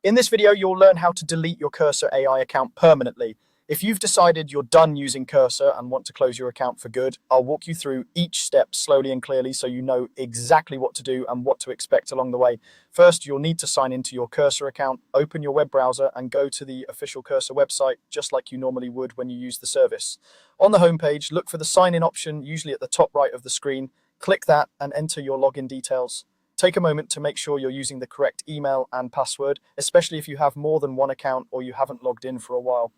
In this video, you'll learn how to delete your Cursor.AI account permanently. If you've decided you're done using Cursor and want to close your account for good, I'll walk you through each step slowly and clearly so you know exactly what to do and what to expect along the way. First, you'll need to sign into your Cursor account, open your web browser and go to the official Cursor website just like you normally would when you use the service. On the homepage, look for the sign in option, usually at the top right of the screen. Click that and enter your login details. Take a moment to make sure you're using the correct email and password, especially if you have more than one account or you haven't logged in for a while.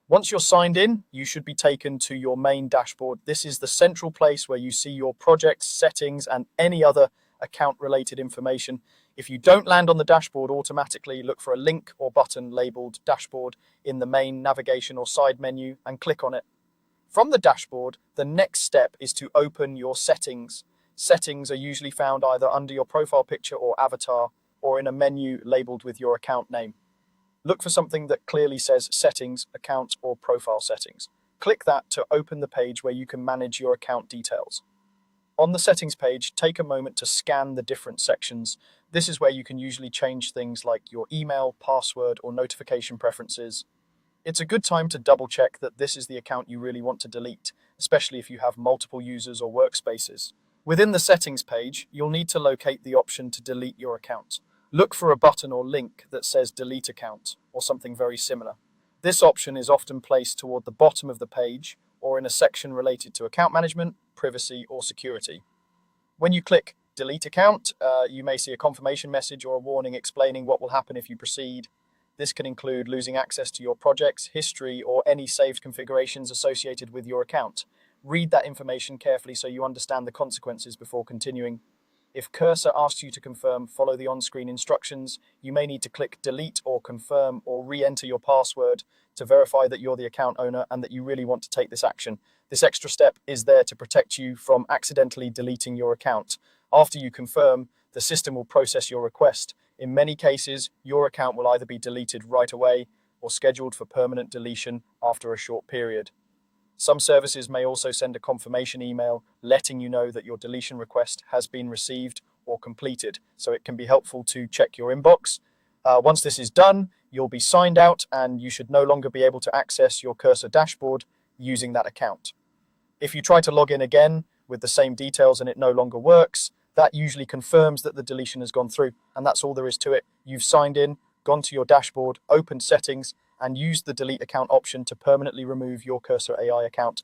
Once you're signed in, you should be taken to your main dashboard. This is the central place where you see your projects, settings, and any other account-related information. If you don't land on the dashboard automatically, look for a link or button labeled dashboard in the main navigation or side menu and click on it. From the dashboard, the next step is to open your settings. Settings are usually found either under your profile picture or avatar, or in a menu labeled with your account name. Look for something that clearly says Settings, Account, or Profile Settings. Click that to open the page where you can manage your account details. On the settings page, take a moment to scan the different sections. This is where you can usually change things like your email, password, or notification preferences. It's a good time to double check that this is the account you really want to delete, especially if you have multiple users or workspaces. Within the settings page, you'll need to locate the option to delete your account. Look for a button or link that says delete account or something very similar. This option is often placed toward the bottom of the page or in a section related to account management, privacy, or security. When you click delete account, you may see a confirmation message or a warning explaining what will happen if you proceed. This can include losing access to your projects, history, or any saved configurations associated with your account. Read that information carefully so you understand the consequences before continuing. If Cursor asks you to confirm, follow the on-screen instructions. You may need to click delete or confirm or re-enter your password to verify that you're the account owner and that you really want to take this action. This extra step is there to protect you from accidentally deleting your account. After you confirm, the system will process your request. In many cases, your account will either be deleted right away or scheduled for permanent deletion after a short period. Some services may also send a confirmation email letting you know that your deletion request has been received or completed, so it can be helpful to check your inbox. Once this is done, you'll be signed out and you should no longer be able to access your Cursor dashboard using that account. If you try to log in again with the same details and it no longer works, that usually confirms that the deletion has gone through, and that's all there is to it. You've signed in, gone to your dashboard, opened settings, and used the delete account option to permanently remove your Cursor.AI account.